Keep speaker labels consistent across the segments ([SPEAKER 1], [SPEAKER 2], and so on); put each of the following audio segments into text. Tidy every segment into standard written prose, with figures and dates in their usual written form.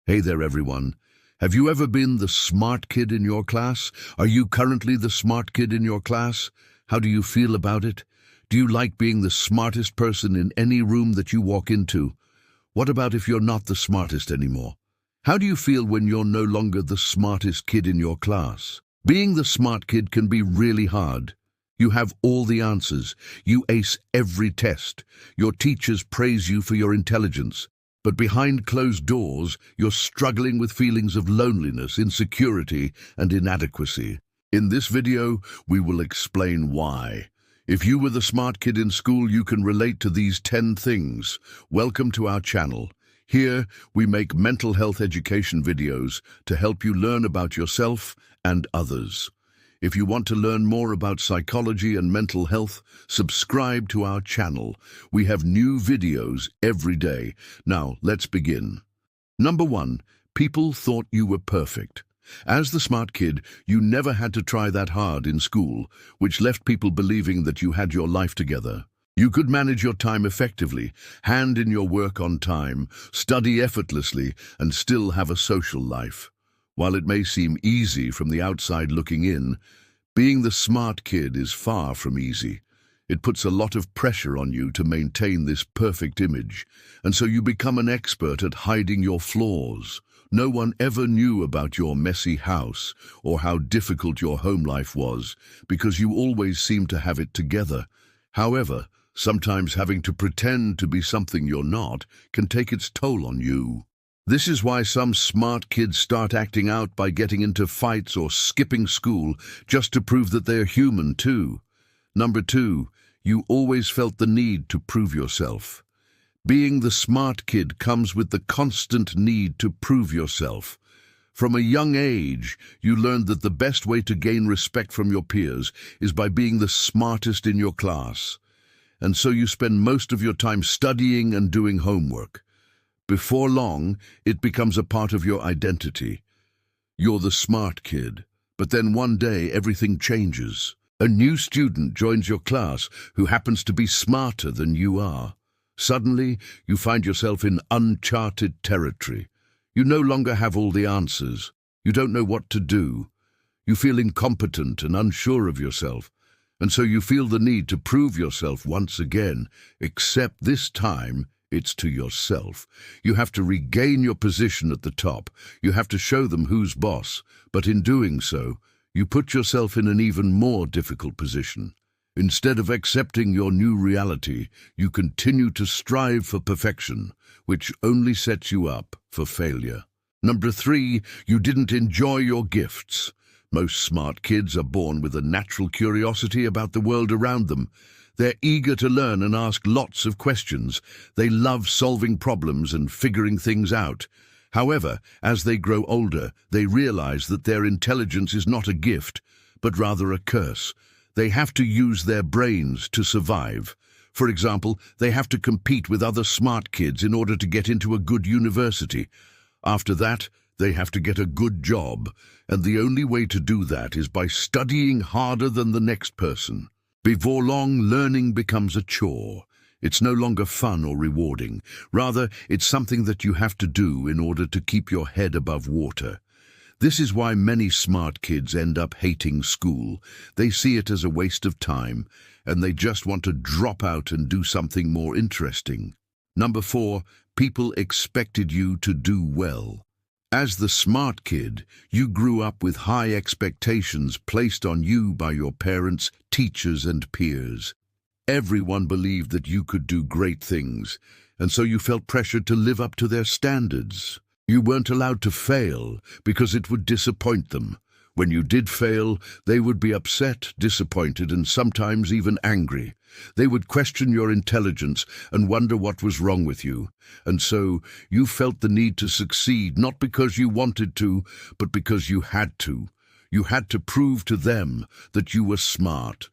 [SPEAKER 1] Hey there, everyone. Have you ever been the smart kid in your class? Are you currently the smart kid in your class? How do you feel about it? Do you like being the smartest person in any room that you walk into? What about if you're not the smartest anymore? How do you feel when you're no longer the smartest kid in your class? Being the smart kid can be really hard. You have all the answers. You ace every test. Your teachers praise you for your intelligence. But behind closed doors, you're struggling with feelings of loneliness, insecurity, and inadequacy. In this video, we will explain why. If you were the smart kid in school, you can relate to these 10 things. Welcome to our channel. Here, we make mental health education videos to help you learn about yourself and others. If you want to learn more about psychology and mental health, subscribe to our channel. We have new videos every day. Now, let's begin. Number 1, people thought you were perfect. As the smart kid, you never had to try that hard in school, which left people believing that you had your life together. You could manage your time effectively, hand in your work on time, study effortlessly, and still have a social life. While it may seem easy from the outside looking in, being the smart kid is far from easy. It puts a lot of pressure on you to maintain this perfect image, and so you become an expert at hiding your flaws. No one ever knew about your messy house or how difficult your home life was, because you always seemed to have it together. However, sometimes having to pretend to be something you're not can take its toll on you. This is why some smart kids start acting out by getting into fights or skipping school just to prove that they're human too. Number 2, you always felt the need to prove yourself. Being the smart kid comes with the constant need to prove yourself. From a young age, you learned that the best way to gain respect from your peers is by being the smartest in your class. And so you spend most of your time studying and doing homework. Before long, it becomes a part of your identity. You're the smart kid, but then one day everything changes. A new student joins your class who happens to be smarter than you are. Suddenly, you find yourself in uncharted territory. You no longer have all the answers. You don't know what to do. You feel incompetent and unsure of yourself. And so you feel the need to prove yourself once again, except this time, it's to yourself. You have to regain your position at the top. You have to show them who's boss. But in doing so, you put yourself in an even more difficult position. Instead of accepting your new reality, you continue to strive for perfection, which only sets you up for failure. Number 3, you didn't enjoy your gifts. Most smart kids are born with a natural curiosity about the world around them. They're eager to learn and ask lots of questions. They love solving problems and figuring things out. However, as they grow older, they realize that their intelligence is not a gift, but rather a curse. They have to use their brains to survive. For example, they have to compete with other smart kids in order to get into a good university. After that, they have to get a good job, and the only way to do that is by studying harder than the next person. Before long, learning becomes a chore. It's no longer fun or rewarding. Rather, it's something that you have to do in order to keep your head above water. This is why many smart kids end up hating school. They see it as a waste of time, and they just want to drop out and do something more interesting. Number 4, people expected you to do well. As the smart kid, you grew up with high expectations placed on you by your parents, teachers, and peers. Everyone believed that you could do great things, and so you felt pressured to live up to their standards. You weren't allowed to fail because it would disappoint them. When you did fail, they would be upset, disappointed, and sometimes even angry. They would question your intelligence and wonder what was wrong with you. And so you felt the need to succeed, not because you wanted to, but because you had to. You had to prove to them that you were smart.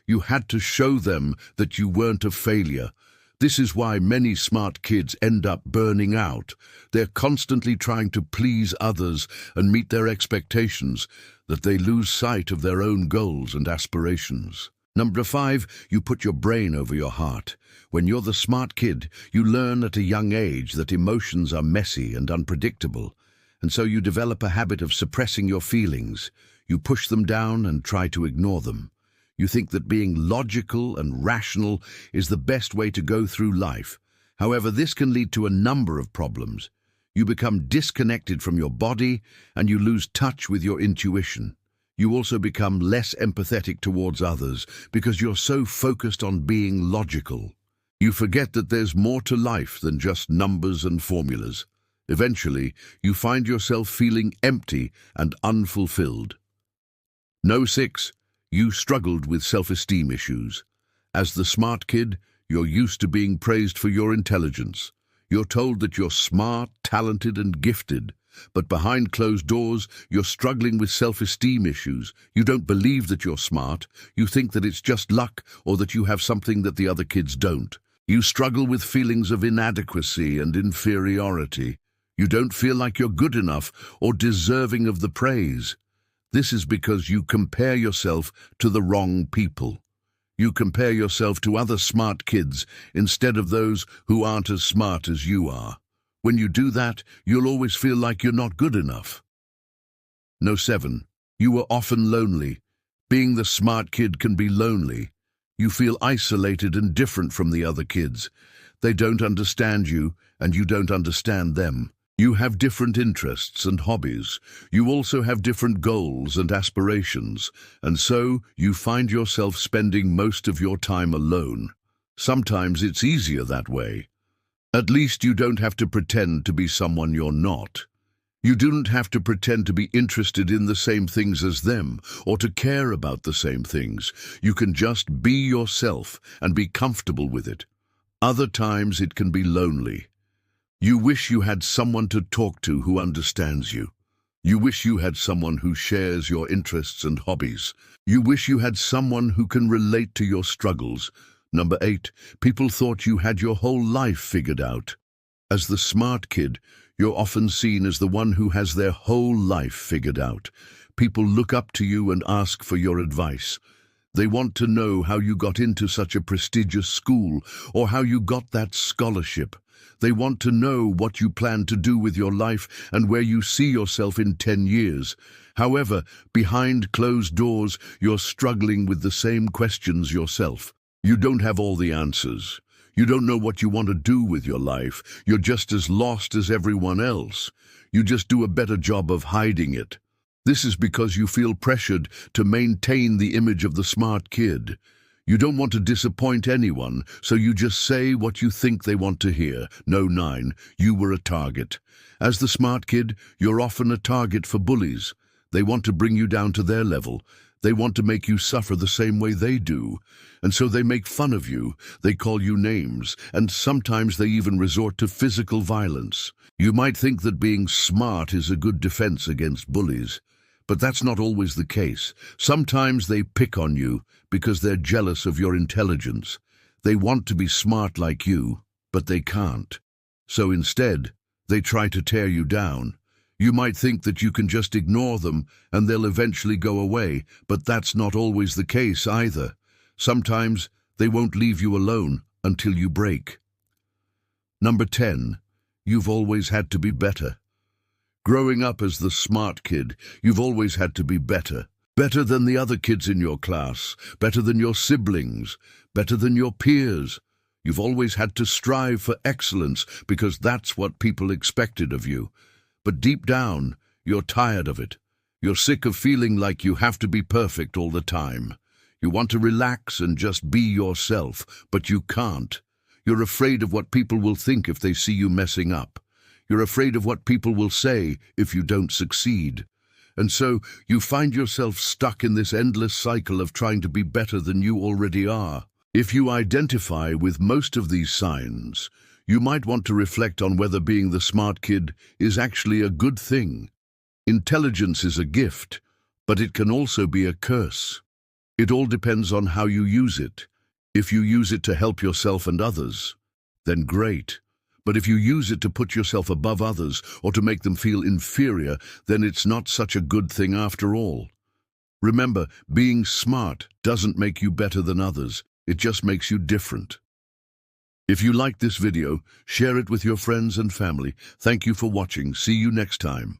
[SPEAKER 1] You had to show them that you weren't a failure. This is why many smart kids end up burning out. They're constantly trying to please others and meet their expectations, that they lose sight of their own goals and aspirations. Number 5, you put your brain over your heart. When you're the smart kid, you learn at a young age that emotions are messy and unpredictable. And so you develop a habit of suppressing your feelings. You push them down and try to ignore them. You think that being logical and rational is the best way to go through life. However, this can lead to a number of problems. You become disconnected from your body and you lose touch with your intuition. You also become less empathetic towards others because you're so focused on being logical. You forget that there's more to life than just numbers and formulas. Eventually, you find yourself feeling empty and unfulfilled. No. 6. You struggled with self-esteem issues. As the smart kid, you're used to being praised for your intelligence. You're told that you're smart, talented, and gifted. But behind closed doors, you're struggling with self-esteem issues. You don't believe that you're smart. You think that it's just luck or that you have something that the other kids don't. You struggle with feelings of inadequacy and inferiority. You don't feel like you're good enough or deserving of the praise. This is because you compare yourself to the wrong people. You compare yourself to other smart kids instead of those who aren't as smart as you are. When you do that, you'll always feel like you're not good enough. No. 7. You were often lonely. Being the smart kid can be lonely. You feel isolated and different from the other kids. They don't understand you, and you don't understand them. You have different interests and hobbies. You also have different goals and aspirations, and so you find yourself spending most of your time alone. Sometimes it's easier that way. At least you don't have to pretend to be someone you're not. You don't have to pretend to be interested in the same things as them or to care about the same things. You can just be yourself and be comfortable with it. Other times it can be lonely. You wish you had someone to talk to who understands you. You wish you had someone who shares your interests and hobbies. You wish you had someone who can relate to your struggles. Number 8, people thought you had your whole life figured out. As the smart kid, you're often seen as the one who has their whole life figured out. People look up to you and ask for your advice. They want to know how you got into such a prestigious school or how you got that scholarship. They want to know what you plan to do with your life and where you see yourself in 10 years. However, behind closed doors, you're struggling with the same questions yourself. You don't have all the answers. You don't know what you want to do with your life. You're just as lost as everyone else. You just do a better job of hiding it. This is because you feel pressured to maintain the image of the smart kid. You don't want to disappoint anyone, so you just say what you think they want to hear. No. 9. You were a target. As the smart kid, you're often a target for bullies. They want to bring you down to their level. They want to make you suffer the same way they do. And so they make fun of you, they call you names, and sometimes they even resort to physical violence. You might think that being smart is a good defense against bullies, but that's not always the case. Sometimes they pick on you because they're jealous of your intelligence. They want to be smart like you, but they can't. So instead, they try to tear you down. You might think that you can just ignore them and they'll eventually go away, but that's not always the case either. Sometimes they won't leave you alone until you break. Number 10. You've always had to be better. Growing up as the smart kid, you've always had to be better. Better than the other kids in your class, better than your siblings, better than your peers. You've always had to strive for excellence because that's what people expected of you. But deep down, you're tired of it. You're sick of feeling like you have to be perfect all the time. You want to relax and just be yourself, but you can't. You're afraid of what people will think if they see you messing up. You're afraid of what people will say if you don't succeed. And so you find yourself stuck in this endless cycle of trying to be better than you already are. If you identify with most of these signs, you might want to reflect on whether being the smart kid is actually a good thing. Intelligence is a gift, but it can also be a curse. It all depends on how you use it. If you use it to help yourself and others, then great. But if you use it to put yourself above others or to make them feel inferior, then it's not such a good thing after all. Remember, being smart doesn't make you better than others. It just makes you different. If you liked this video, share it with your friends and family. Thank you for watching. See you next time.